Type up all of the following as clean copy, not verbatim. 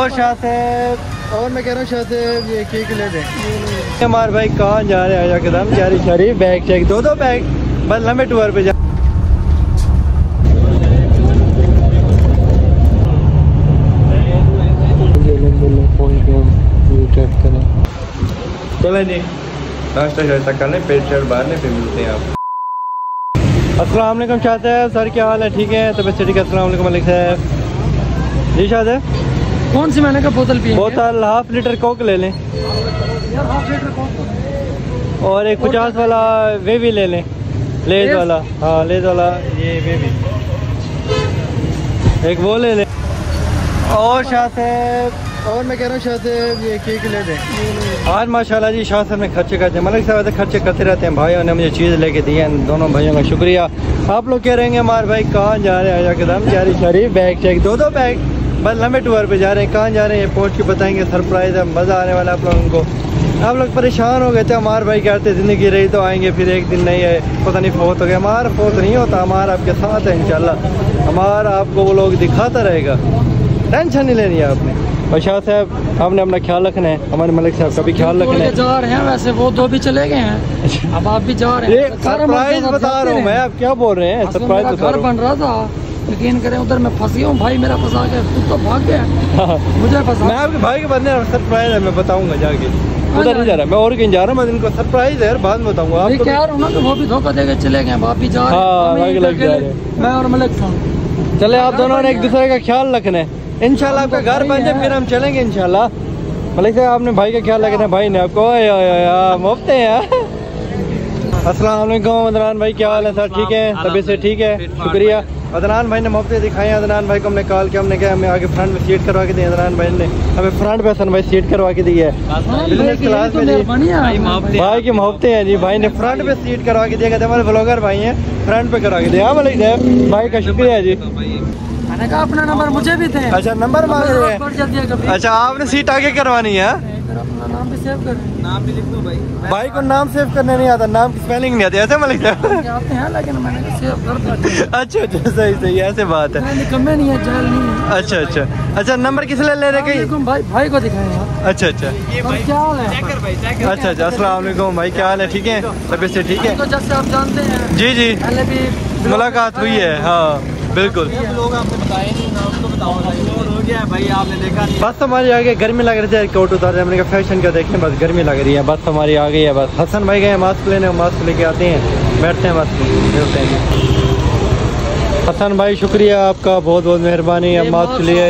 और शाह साहब, और मैं कह रहा हूँ शाह साहब ये केक ले दें। हमारे भाई कहाँ जा रहे हैं एकदम जारी शरीफ, बैग चेक, दो बैग बस लंबे टूर पे जा। चले जी नाश्ता शाश्ता करने, पेट शर्ट बाहर फिर मिलते हैं आप। अस्सलाम वालेकुम शाह साहब, सर क्या हाल है? ठीक है तबीयत ठीक है? अस्सलाम वालेकुम मलिक साहब। जी शाह साहब, कौन सी मैंने का बोतल पी? बोतल हाफ लीटर कोक ले लें यार, हाफ लीटर कोक और एक 50 वाला वे भी ले लें, लेज वाला। हाँ लेज वाला, ये वे भी एक वो ले लें। और शाह साहब, और मैं कह रहा हूँ शाह साहब ये केक ले दें। आज माशाल्लाह जी शाह साहब ने खर्चे करते हैं, मलिक साहब खर्चे करते रहते हैं। भाइयों ने मुझे चीज़ लेके दी है, दोनों भाइयों का शुक्रिया। आप लोग कह रहे हैं हमारे भाई कहाँ जा रहे हैं एकदम जारी शरीफ, बैग चेक, दो बैग बस लंबे टूर पे जा रहे हैं। कहाँ जा रहे हैं पहुँच के बताएंगे, सरप्राइज़ है, मज़ा आने वाला है आप लोगों को। आप लोग परेशान हो गए थे, हमारे भाई कहते ज़िंदगी रही तो आएंगे, फिर एक दिन नहीं है, पता नहीं फोत हो गया। हमारा फोत नहीं होता, हमारा आपके साथ है इंशाल्लाह। हमारा आपको वो लोग दिखाता रहेगा, टेंशन नहीं लेनी है आपने। और शाह साहब आपने अपना ख्याल रखना है, हमारे मलिक साहब का भी ख्याल रखना है। जा रहे हैं वैसे वो दो भी चले गए हैं, अब आप भी जा रहे हैं। सरप्राइज बता रहा हूँ मैं, आप क्या बोल रहे हैं? सरप्राइज घर बन रहा था, यकीन करें उधर मैं फंसी हूँ, भाई मेरा फंसा गया, तू तो भाग गया मुझे फंसा। मैं आपके भाई के बंदे सरप्राइज है, मैं बताऊंगा जाके। उधर नहीं जा रहा मैं, और कहीं जा रहा हूँ मैं, इनको सरप्राइज है बाद में बताऊंगा आपको। कह रहा हूँ ना कि वो भी धोखा देके चले गए, आप भी जा रहे हैं, मैं और मलिक साहब। चले आप दोनों ने एक दूसरे का ख्याल रखना है, इंशाल्लाह आपका घर बन जाए फिर हम चलेंगे इंशाल्लाह। मलिक साहब आपने भाई का ख्याल रखना है, भाई ने आपको मुफ्त है। अस्सलाम वालेकुम अदनान भाई, क्या हाल है सर? ठीक है तबीयत से ठीक है? शुक्रिया। अदनान भाई ने मुफ्त दिखाई है, अदनान भाई को हमने कॉल किया, हमने कहा हमें आगे फ्रंट में सीट करवा के दी। अदनान भाई ने हमें फ्रंट पे हसन भाई सीट करवा के दी है बिजनेस क्लास में जी। भाई की मुफ्तें हैं जी, भाई ने फ्रंट पे सीट करवा के दिया, कहते हमारे ब्लॉगर भाई हैं, फ्रंट पे करवा के दिया। मलिक साहब भाई का शुक्रिया जी। मैंने कहा अपना नंबर मुझे भी थे। अच्छा नंबर मांग रहे हैं? अच्छा आपने सीट आगे करवानी है? अपना नाम भी सेव कर, नाम भी लिख दो भाई। भाई को नाम सेव करने नहीं आता, नाम की स्पेलिंग नहीं आती ऐसे मलिक साहब? आते हैं लेकिन मैंने सेव कर दिया। अच्छा सही सही, ऐसे बात है। नहीं है, जाल नहीं है। अच्छा नंबर किस ले रहे कहीं? भाई को दिखाएं। अच्छा क्या हाल है? अच्छा अस्सलाम वालेकुम भाई, क्या हाल है? ठीक है तबीयत से ठीक है? जैसे आप जानते हैं जी पहले भी मुलाकात हुई है। हाँ बिल्कुल। लोग आपने बताए नहीं, नाम तो बताओ हो गया भाई, आपने देखा नहीं। बस हमारी आगे गर्मी लग रही थी, कोट उतार हमने कहा फैशन का देखें, बस गर्मी लग रही है, बस हमारी आ गई है। बस हसन भाई गए मास्क लेने, मास्क लेके आते हैं, बैठते हैं, बस मिलते हैं। हसन भाई शुक्रिया आपका, बहुत बहुत मेहरबानी, अब मास्क लिए,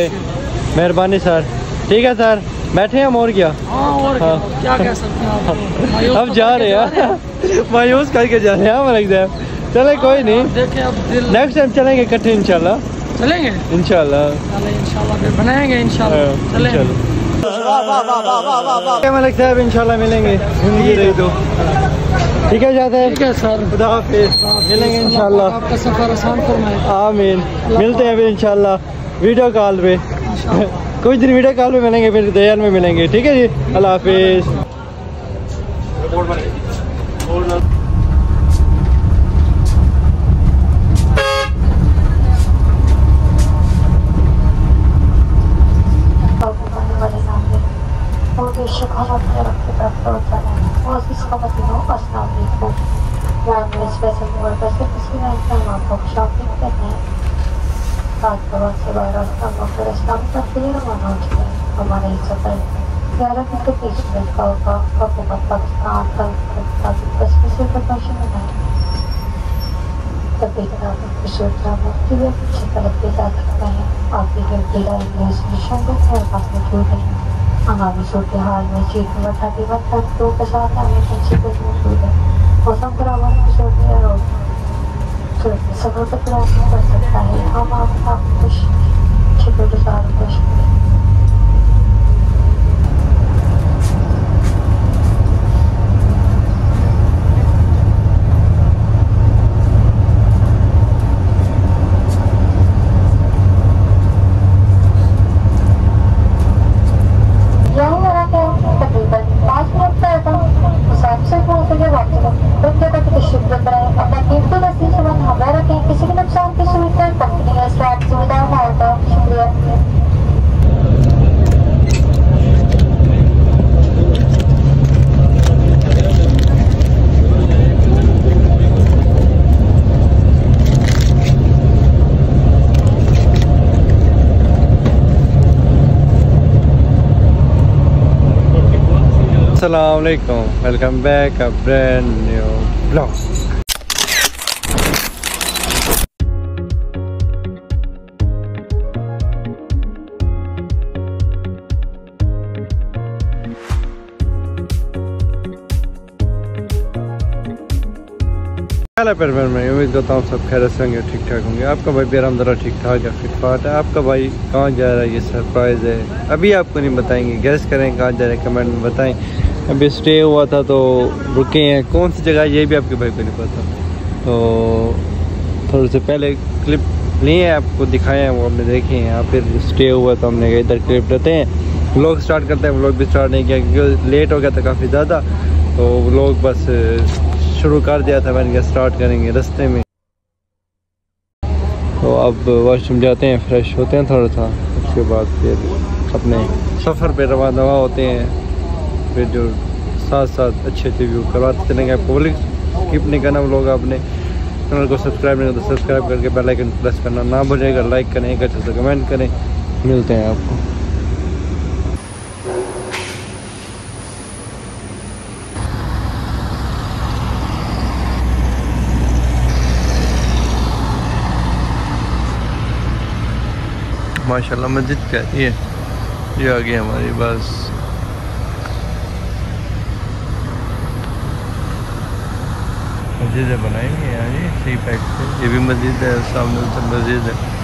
मेहरबानी सर। ठीक है सर बैठे हम, और क्या? और क्या कह सकते हैं, अब जा रहे हैं मायूस करके जा रहे हैं मलिक साहब। चले कोई नहीं, देखें अब नेक्स्ट टाइम चलेंगे इकट्ठे इंशाल्लाह। चलेंगे इंशाल्लाह फिर बनाएंगे इंशाल्लाह। मलिक साहब इंशाल्लाह मिलेंगे, जिंदगी रही तो। ठीक है जाते हैं। ठीक है सर, खुदा हाफिज़, मिलेंगे इंशाल्लाह। आपका सफर आसान फरमाए। आमीन। मिलते हैं फिर इंशाल्लाह वीडियो कॉल पे कुछ दिन वीडियो कॉल पे मिलेंगे, फिर दयाल में मिलेंगे। ठीक है जी, अल्लाह हाफिज़। हमारे सफर 11 दिन के 30 मिनट का होगा। हुकूमत पाकिस्तान तभी आपकी हंगामी सूरत हाल में चीन में 31.2 के साथ मौजूद है। मौसम खराब होने की सूरत में सफर पर प्रयास कर सकता है। हम आपको कुछ छिपे गुजार अस्सलाम वालेकुम, welcome back a brand new blog. पर मैं उम्मीद करता हूँ सब खैर से होंगे, ठीक ठाक होंगे। आपका भाई भी अलहम्दुलिल्लाह ठीक ठाक है, फिट फाट है। आपका भाई कहाँ जा रहा है ये सरप्राइज़ है, अभी आपको नहीं बताएंगे, गैस करें कहाँ जा रहे हैं, कमेंट में बताएं। अभी स्टे हुआ था तो रुके हैं, कौन सी जगह ये भी आपके भाई को नहीं पता, तो थोड़े से पहले क्लिप लिए हैं आपको दिखाए हैं, वो हमने देखे हैं। यहाँ फिर स्टे हुआ तो हमने कहा इधर क्लिप लेते हैं, व्लॉग स्टार्ट करते हैं। व्लॉग भी स्टार्ट नहीं किया क्योंकि लेट हो गया था काफ़ी ज़्यादा, तो व्लॉग बस शुरू कर दिया था, मैंने कहा स्टार्ट करेंगे रास्ते में। तो अब वॉशरूम जाते हैं, फ्रेश होते हैं थोड़ा सा, उसके बाद फिर अपने सफ़र पे रवाना होते हैं। फिर जो साथ साथ अच्छे अच्छे व्यू करवाते चलेंगे आपको। बोले स्किप नहीं करना व्लॉग, आपने चैनल को सब्सक्राइब नहीं करना तो सब्सक्राइब करके बेल आइकन प्रेस करना ना भूलिएगा, लाइक करें, एक अच्छे से कमेंट करें। मिलते हैं आपको। माशाल्लाह मस्जिद क्या ये आ गई हमारी बस। मस्जिद बनाई हुई है जी सी पैक से, ये भी मस्जिद है, सामने तो मस्जिद है।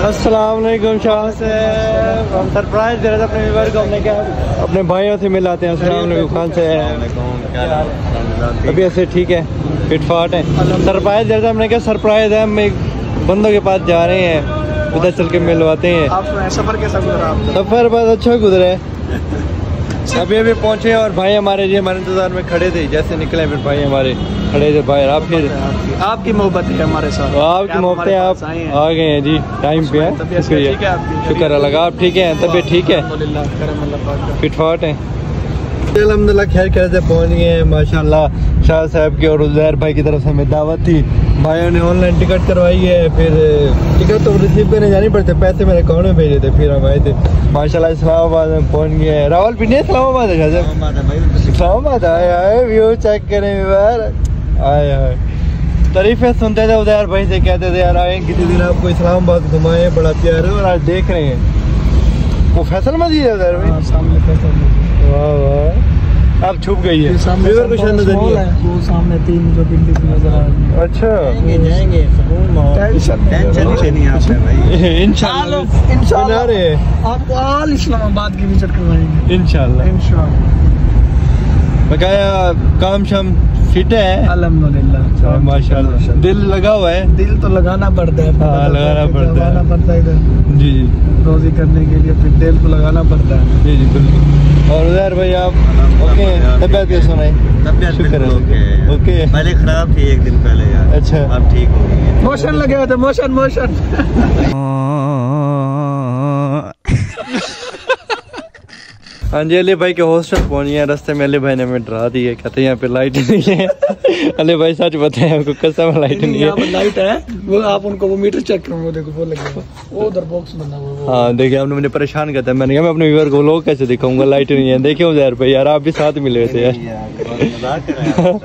अस्सलाम वालेकुम शाह से हम सरप्राइज दे रहे थे अपने व्यूअर को, हमने क्या अपने भाइयों से मिलाते हैं। अस्सलाम वालेकुम खान से, अभी ऐसे ठीक है, फिट फाट है। सरप्राइज दे रहे थे, हमने क्या सरप्राइज है, हम एक बंदों के पास जा रहे हैं, उधर चल के मिलवाते हैं। सफर कैसा गुजरा आपका? सफर बहुत अच्छा गुजरा है, अभी अभी पहुंचे और भाई हमारे जी हमारे इंतजार में खड़े थे, जैसे निकले फिर भाई हमारे खड़े थे बाहर। आप फिर आपकी मोहब्बत है हमारे साथ, आपकी मोहब्बत है, आप आ गए हैं जी टाइम पे है, शुक्र अल्लाह। आप ठीक है, तबीयत ठीक है, फिट फाट है अल्हम्दुलिल्लाह। खैर खैर से पहुंच गए हैं माशाल्लाह। शाह साहब की और उज़ैर भाई की तरफ से हमें दावत थी, भाइयों ने ऑनलाइन टिकट करवाई है, फिर टिकट तो रिसीव करने जानी पड़ते, पैसे मेरे अकाउंट में भेजे थे, फिर हम आए थे माशाल्लाह। इस्लामाबाद में पहुंच गए, रावलपिंडी इस्लामाबाद है, इस्लामाबाद आए आए व्यू चेक करें यार, आए आए तारीफें सुनते थे उधर भाई से, कहते थे यार आए किसी दिन आपको इस्लामाबाद घुमाए, बड़ा प्यार है। और आज देख रहे हैं वो फैसल मस्जिद है उधर में, सामने फैसल मस्जिद। वाह वाह अब छुप गई है। सामने व्यूअर को शायद नजर नहीं है। वो सामने 3 जो बिल्डिंग नजर आ रही है। अच्छा जाएंगे टेंशन नहीं लेनी आपने भाई। इंशाल्लाह इंशाल्लाह बना रहे हैं। आपको ऑल इस्लामाबाद की विजिट करवाएंगे इंशाल्लाह। बकाया काम शाम फिट है अल्हम्दुलिल्लाह माशाल्लाह। दिल लगा हुआ है। दिल तो लगाना पड़ता है। हाँ, लगाना पड़ता है इधर जी जी रोजी करने के लिए फिर दिल तो लगाना पड़ता है। जी जी बिल्कुल। और उधर भाई आप ओके तबियत कैसे सुनाई? तबियत शुक्र है। बिल्कुल ओके। पहले खराब थी 1 दिन पहले यार। अच्छा अब ठीक हो गई है। मोशन लगे हुए थे मोशन हाँ जी अली भाई के हॉस्टल पहुंच गए। रास्ते में अली भाई ने हमें डरा दिए, कहते हैं यहाँ पे लाइट नहीं है। अली भाई सच बताए हमको कसम लाइट नहीं है। यहाँ पर लाइट है। वो आप उनको वो मीटर चेक करो, वो देखो वो लगे हुआ वो उधर बॉक्स बना हुआ है। हाँ देखिए आपने मुझे परेशान करता है। मैंने कहा मैं अपने व्यूअर को व्लॉग कैसे दिखाऊंगा, लाइट नहीं है। देखिए उधर भाई यार आप भी साथ मिले थे यार।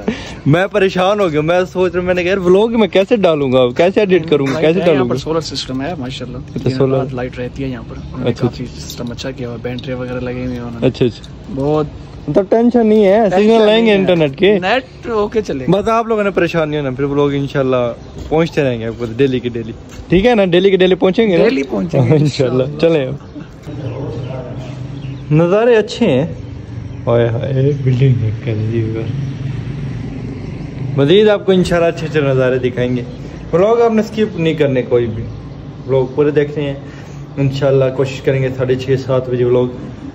मैं परेशान हो गया। मैं सोच रहा हूँ, मैंने कहा यार व्लॉग में कैसे डालूंगा, कैसे एडिट करूंगा, कैसे डालूंगा। सोलर सिस्टम है माशाल्लाह। तो सोलर लाइट रहती है यहाँ पर। अच्छा काफी सिस्टम अच्छा किया हुआ है। बैटरी वगैरह लगे हुए हैं। अच्छा अच्छा बहुत तो टेंशन नहीं है। सिग्नल लेंगे इंटरनेट के, नेट ओके चलेगा। बस आप लोगों ने परेशान नहीं होना। फिर व्लॉग इंशाल्लाह पहुंचते रहेंगे आपको डेली की डेली। ठीक है ना? डेली की डेली पहुंचेंगे ना? डेली पहुंचेंगे इंशाल्लाह। चले नज़ारे अच्छे हैं। हाय हाय बिल्डिंग देख कर मज़ीद आपको इंशाल्लाह अच्छे अच्छे नज़ारे दिखाएंगे। व्लॉग आपने स्किप नहीं करने, कोई भी व्लॉग पूरे देखने हैं। इंशाल्लाह कोशिश करेंगे 6:30-7 बजे व्लॉग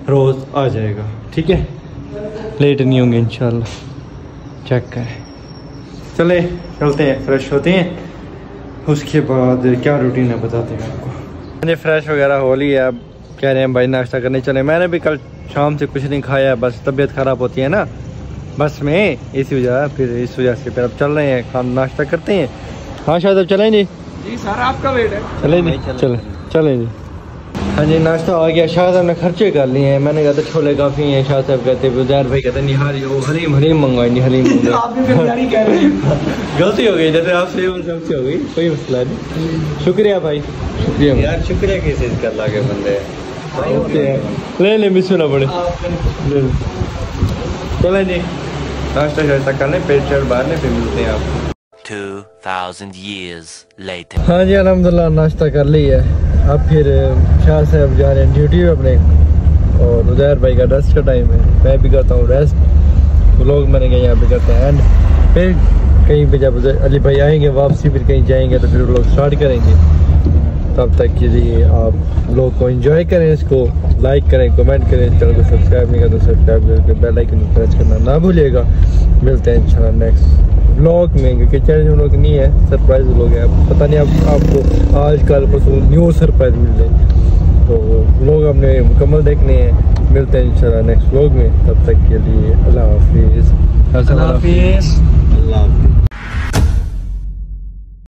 रोज़ आ जाएगा। ठीक है, लेट नहीं होंगे इंशाल्लाह। चेक करें। चले चलते हैं, फ्रेश होते हैं, उसके बाद क्या रूटीन है बताते हैं आपको। मैंने फ्रेश वगैरह हो लिया। अब कह रहे हैं भाई नाश्ता करने चले। मैंने भी कल शाम से कुछ नहीं खाया, बस तबीयत ख़राब होती है ना बस में, इसी वजह फिर इस वजह से फिर अब चल रहे हैं, खाना नाश्ता करते हैं। हाँ शायद अब चलें जी। जी सर आपका वेट है। चलें जी चलें जी। हाँ जी नाश्ता आ गया। शाह साहब ने खर्चे कर लिए हैं। मैंने कहा था छोले काफ़ी हैं। शाह साहब कहते उजैर भाई कहते निहारी वो हलीम मंगवाई नहीं हलीम आप भी बिरयानी कह रहे हैं। गलती हो गई, जैसे आपसे गलती हो गई, कोई मसला नहीं। शुक्रिया भाई, शुक्रिया यार शुक्रिया किस चीज कर लागे बंदे। ले मिस ना पड़े। चले जी नाश्ता शाश्ता करने, पेट शर्ट बाहर फिर मिलते हैं आपको 2000 years later। हाँ जी अल्हम्दुलिल्लाह नाश्ता कर ली है। अब फिर शाह साहब जा रहे हैं ड्यूटी पे अपने, और उजैर भाई का रेस्ट का टाइम है। मैं भी करता हूँ रेस्ट। व्लॉग मैंने कहा यहाँ पे करते हैं एंड फिर कहीं पे जब अली भाई आएंगे वापसी, फिर कहीं जाएंगे तो फिर व्लॉग स्टार्ट करेंगे। तब तक के लिए आप लोग को एंजॉय करें, इसको लाइक करें, कमेंट करें, चैनल को सब्सक्राइब नहीं करते सब्सक्राइब करके बेल आइकन को प्रेस करना ना भूलिएगा। मिलते हैं इंशाल्लाह नेक्स्ट व्लॉग में, क्योंकि चैनल व्लॉग नहीं है, सरप्राइज व्लॉग है। पता नहीं आपको आज कल परसों न्यू सरप्राइज मिल जाए, तो व्लॉग हमने मुकम्मल देखने हैं। मिलते हैं इंशाल्लाह नेक्स्ट व्लॉग में, तब तक के लिए अल्लाह हाफिज़। अल्लाह हाफिज़। अल्लाह हाफिज़।